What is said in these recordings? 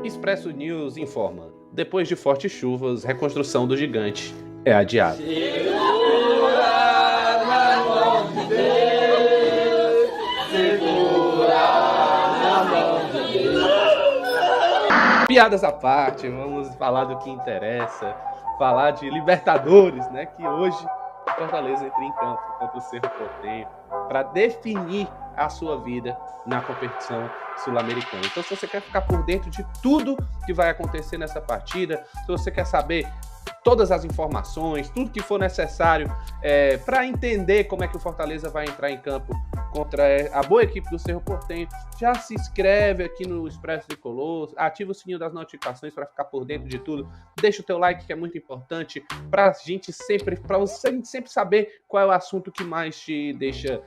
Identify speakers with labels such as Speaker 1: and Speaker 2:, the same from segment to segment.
Speaker 1: Expresso News informa. Depois de fortes chuvas, reconstrução do gigante é adiada.
Speaker 2: Segura na mão de Deus, segura na mão de Deus.
Speaker 1: Piadas à parte, vamos falar do que interessa. Falar de Libertadores, né? Que hoje o Fortaleza entra em campo contra o Cerro Porteño para definir a sua vida na competição sul-americana. Então, se você quer ficar por dentro de tudo que vai acontecer nessa partida, se você quer saber todas as informações, tudo que for necessário para entender como é que o Fortaleza vai entrar em campo contra a boa equipe do Cerro Porteño, já se inscreve aqui no Expresso Tricolor, ativa o sininho das notificações para ficar por dentro de tudo, deixa o teu like que é muito importante para você sempre saber qual é o assunto que mais te deixa,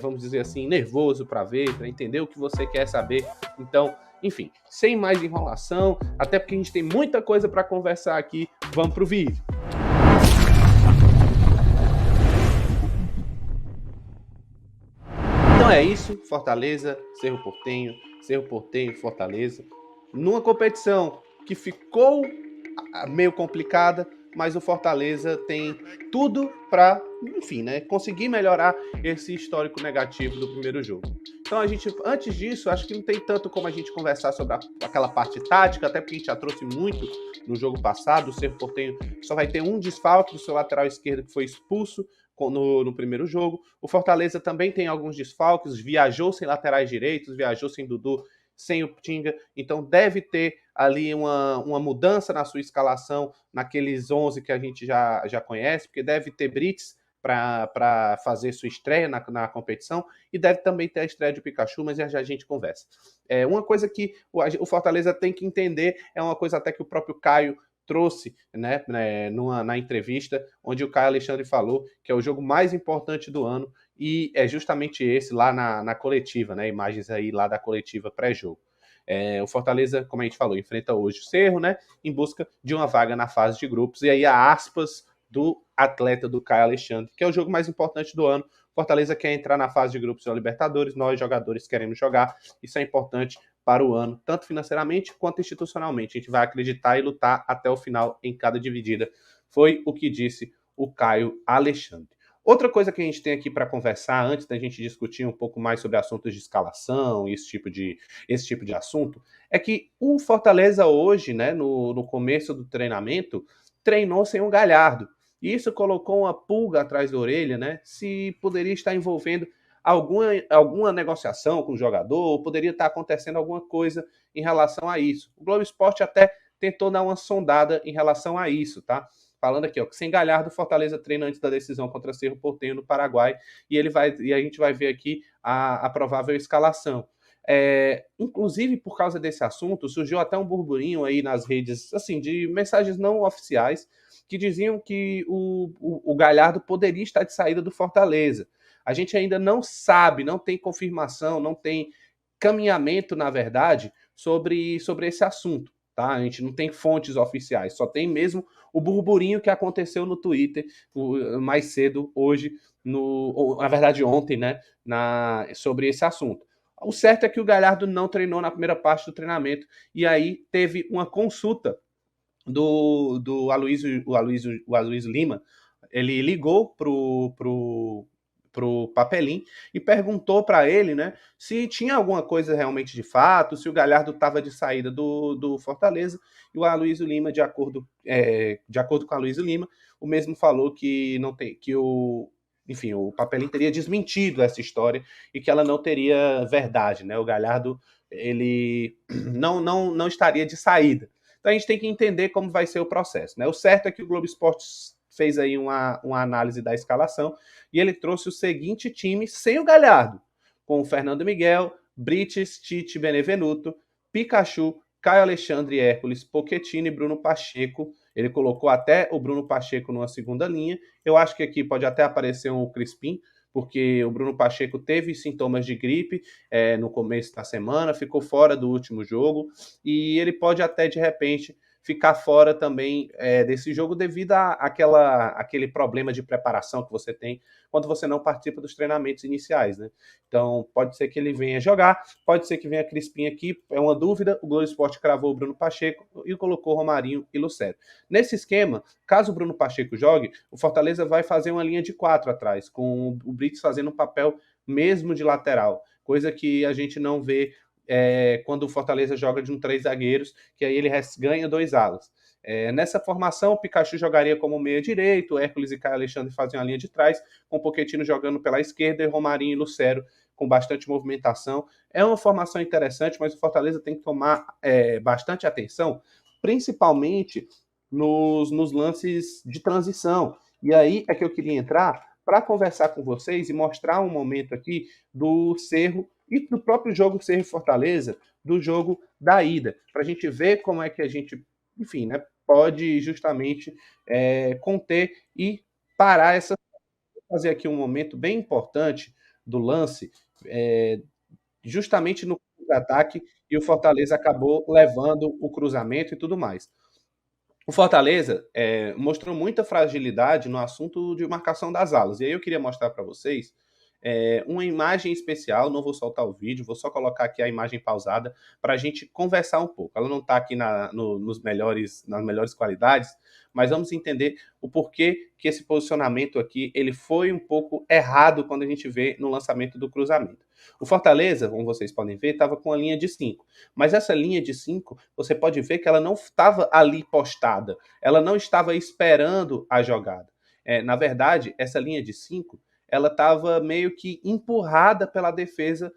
Speaker 1: vamos dizer assim, nervoso para ver, para entender o que você quer saber. Então, enfim, sem mais enrolação, até porque a gente tem muita coisa para conversar aqui, vamos pro vídeo. Então é isso, Fortaleza, Cerro Porteño, Fortaleza, numa competição que ficou meio complicada, mas o Fortaleza tem tudo para, enfim, né, conseguir melhorar esse histórico negativo do primeiro jogo. Então a gente, antes disso, acho que não tem tanto como a gente conversar sobre aquela parte tática, até porque a gente já trouxe muito no jogo passado. O Cerro Porteño só vai ter um desfalque do seu lateral esquerdo que foi expulso no primeiro jogo. O Fortaleza também tem alguns desfalques, viajou sem laterais direitos, viajou sem Dudu, sem o Tinga, então deve ter ali uma mudança na sua escalação, naqueles 11 que a gente já conhece, porque deve ter Brits para fazer sua estreia na competição, e deve também ter a estreia de Pikachu, mas já a gente conversa. Uma coisa que o Fortaleza tem que entender, é uma coisa até que o próprio Caio trouxe, né, na entrevista, onde o Caio Alexandre falou que é o jogo mais importante do ano, e é justamente esse lá na coletiva, né, imagens aí lá da coletiva pré-jogo. O Fortaleza, como a gente falou, enfrenta hoje o Cerro, né, em busca de uma vaga na fase de grupos, e aí a aspas do atleta do Caio Alexandre, que é o jogo mais importante do ano. Fortaleza quer entrar na fase de grupos da Libertadores, nós jogadores queremos jogar, isso é importante para o ano, tanto financeiramente quanto institucionalmente. A gente vai acreditar e lutar até o final em cada dividida. Foi o que disse o Caio Alexandre. Outra coisa que a gente tem aqui para conversar, antes da gente discutir um pouco mais sobre assuntos de escalação e esse tipo de assunto, é que o Fortaleza hoje, né, no começo do treinamento, treinou sem o Galhardo. E isso colocou uma pulga atrás da orelha, né, se poderia estar envolvendo alguma negociação com o jogador, ou poderia estar acontecendo alguma coisa em relação a isso. O Globo Esporte até tentou dar uma sondada em relação a isso, tá? Falando aqui, ó, que sem Galhardo, Fortaleza treina antes da decisão contra Cerro Porteño no Paraguai, e a gente vai ver aqui a provável escalação. Inclusive, por causa desse assunto, surgiu até um burburinho aí nas redes, assim, de mensagens não oficiais, que diziam que o Galhardo poderia estar de saída do Fortaleza. A gente ainda não sabe, não tem confirmação, não tem caminhamento, na verdade, sobre esse assunto. Tá? A gente não tem fontes oficiais, só tem mesmo o burburinho que aconteceu no Twitter mais cedo hoje, na verdade ontem, né, sobre esse assunto. O certo é que o Galhardo não treinou na primeira parte do treinamento, e aí teve uma consulta do Aloysio Lima. Ele ligou pro Papelim e perguntou para ele, né, se tinha alguma coisa realmente de fato, se o Galhardo estava de saída do Fortaleza, e o Aloysio Lima, de acordo com o Aloysio Lima, o mesmo falou que não tem, que o Papelim teria desmentido essa história e que ela não teria verdade, né? O Galhardo, ele não estaria de saída. Então a gente tem que entender como vai ser o processo, né? O certo é que o Globo Esporte fez aí uma análise da escalação e ele trouxe o seguinte time sem o Galhardo, com o Fernando Miguel, Brites, Tite, Benevenuto, Pikachu, Caio Alexandre, Hércules, Pochettino e Bruno Pacheco. Ele colocou até o Bruno Pacheco numa segunda linha. Eu acho que aqui pode até aparecer um Crispim, porque o Bruno Pacheco teve sintomas de gripe no começo da semana, ficou fora do último jogo, e ele pode até, de repente, ficar fora também desse jogo devido àquele problema de preparação que você tem quando você não participa dos treinamentos iniciais, né? Então, pode ser que ele venha jogar, pode ser que venha Crispim aqui, é uma dúvida. O Globo Esporte cravou o Bruno Pacheco e colocou Romarinho e Lucero. Nesse esquema, caso o Bruno Pacheco jogue, o Fortaleza vai fazer uma linha de 4 atrás, com o Brits fazendo um papel mesmo de lateral, coisa que a gente não vê quando o Fortaleza joga de 3 zagueiros, que aí ele ganha 2 alas. Nessa formação, o Pikachu jogaria como meia direito, o Hércules e Caio Alexandre faziam a linha de trás, com o Pochettino jogando pela esquerda e Romarinho e Lucero com bastante movimentação. É uma formação interessante, mas o Fortaleza tem que tomar bastante atenção, principalmente nos lances de transição. E aí é que eu queria entrar para conversar com vocês e mostrar um momento aqui do Cerro e do próprio jogo Cerro e Fortaleza, do jogo da ida, para a gente ver como é que a gente, enfim, né, pode justamente conter e parar essa... Vou fazer aqui um momento bem importante do lance, justamente no contra-ataque, e o Fortaleza acabou levando o cruzamento e tudo mais. O Fortaleza mostrou muita fragilidade no assunto de marcação das alas. E aí eu queria mostrar para vocês uma imagem especial. Não vou soltar o vídeo, vou só colocar aqui a imagem pausada para a gente conversar um pouco. Ela não está aqui nas melhores qualidades, mas vamos entender o porquê que esse posicionamento aqui ele foi um pouco errado quando a gente vê no lançamento do cruzamento. O Fortaleza, como vocês podem ver, estava com a linha de 5. Mas essa linha de 5, você pode ver que ela não estava ali postada. Ela não estava esperando a jogada. Na verdade, essa linha de 5, ela estava meio que empurrada pela defesa,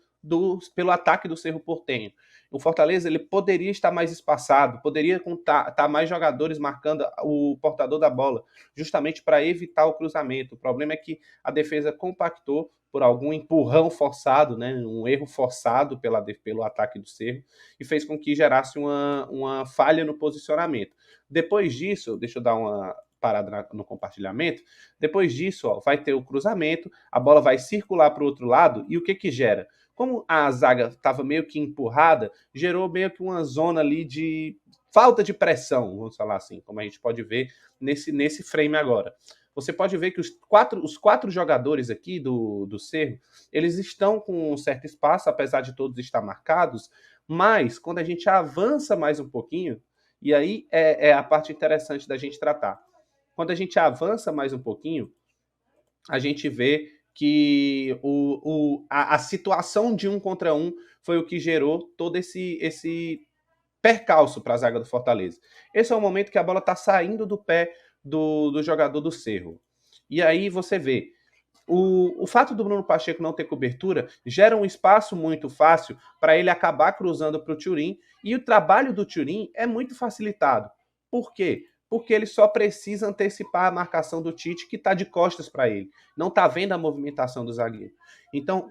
Speaker 1: pelo ataque do Cerro Porteño. O Fortaleza ele poderia estar mais espaçado, poderia estar mais jogadores marcando o portador da bola, justamente para evitar o cruzamento. O problema é que a defesa compactou por algum empurrão forçado, né, um erro forçado pelo ataque do Cerro, e fez com que gerasse uma falha no posicionamento. Depois disso, deixa eu dar uma parada no compartilhamento. Depois disso, vai ter o cruzamento, a bola vai circular para o outro lado, e o que gera? Como a zaga estava meio que empurrada, gerou meio que uma zona ali de falta de pressão, vamos falar assim, como a gente pode ver nesse frame agora. Você pode ver que os quatro jogadores aqui do Cerro, eles estão com um certo espaço, apesar de todos estar marcados, mas quando a gente avança mais um pouquinho, e aí é a parte interessante da gente tratar. Quando a gente avança mais um pouquinho, a gente vê que a situação de 1 contra 1 foi o que gerou todo esse percalço para a zaga do Fortaleza. Esse é o momento que a bola está saindo do pé do jogador do Cerro. E aí você vê, o fato do Bruno Pacheco não ter cobertura gera um espaço muito fácil para ele acabar cruzando para o Thurim, e o trabalho do Thurim é muito facilitado. Por quê? Porque ele só precisa antecipar a marcação do Tite, que está de costas para ele. Não está vendo a movimentação do zagueiro. Então,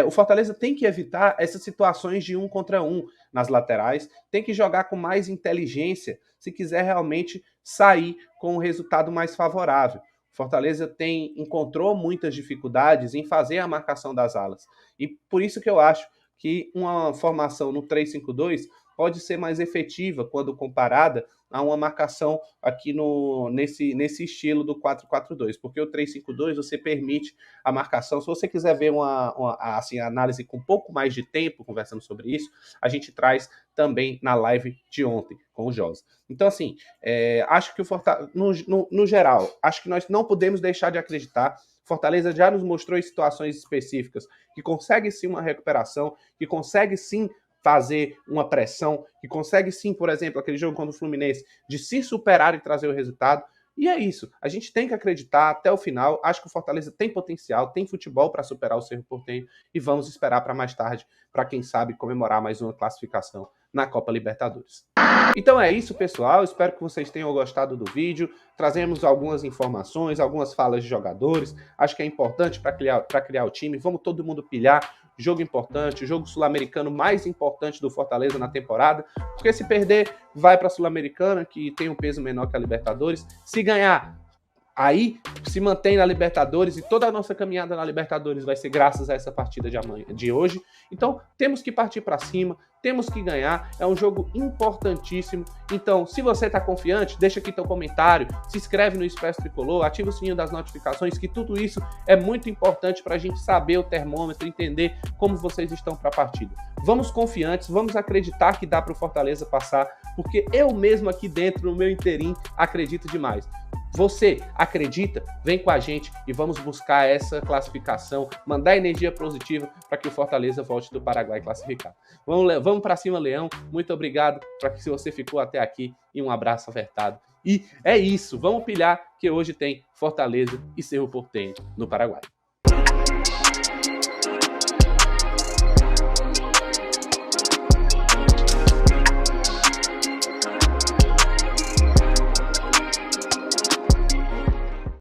Speaker 1: o Fortaleza tem que evitar essas situações de 1 contra 1 nas laterais, tem que jogar com mais inteligência se quiser realmente sair com um resultado mais favorável. Fortaleza encontrou muitas dificuldades em fazer a marcação das alas. E por isso que eu acho que uma formação no 3-5-2 pode ser mais efetiva quando comparada a uma marcação aqui nesse estilo do 4-4-2, porque o 3-5-2 você permite a marcação. Se você quiser ver assim, a análise com um pouco mais de tempo, conversando sobre isso, a gente traz também na live de ontem com o Josa. Então, assim, acho que o Fortaleza, no geral, acho que nós não podemos deixar de acreditar. Fortaleza já nos mostrou em situações específicas que consegue sim uma recuperação, que consegue sim fazer uma pressão, que consegue sim, por exemplo, aquele jogo contra o Fluminense, de se superar e trazer o resultado. E é isso, a gente tem que acreditar até o final. Acho que o Fortaleza tem potencial, tem futebol para superar o Cerro Porteño, e vamos esperar para mais tarde, para quem sabe comemorar mais uma classificação na Copa Libertadores. Então é isso, pessoal, espero que vocês tenham gostado do vídeo. Trazemos algumas informações, algumas falas de jogadores, acho que é importante para criar o time. Vamos todo mundo pilhar. Jogo importante, o jogo sul-americano mais importante do Fortaleza na temporada, porque se perder, vai para a Sul-Americana, que tem um peso menor que a Libertadores. Se ganhar, aí se mantém na Libertadores, e toda a nossa caminhada na Libertadores vai ser graças a essa partida de hoje. Então, temos que partir para cima, temos que ganhar, é um jogo importantíssimo. Então, se você está confiante, deixa aqui teu comentário, se inscreve no Expresso Tricolor, ativa o sininho das notificações, que tudo isso é muito importante para a gente saber o termômetro, entender como vocês estão para a partida. Vamos confiantes, vamos acreditar que dá para o Fortaleza passar, porque eu mesmo aqui dentro, no meu interim, acredito demais. Você acredita? Vem com a gente e vamos buscar essa classificação, mandar energia positiva para que o Fortaleza volte do Paraguai classificado. Vamos para cima, Leão. Muito obrigado para que você ficou até aqui e um abraço apertado. E é isso, vamos pilhar que hoje tem Fortaleza e Cerro Porteño no Paraguai.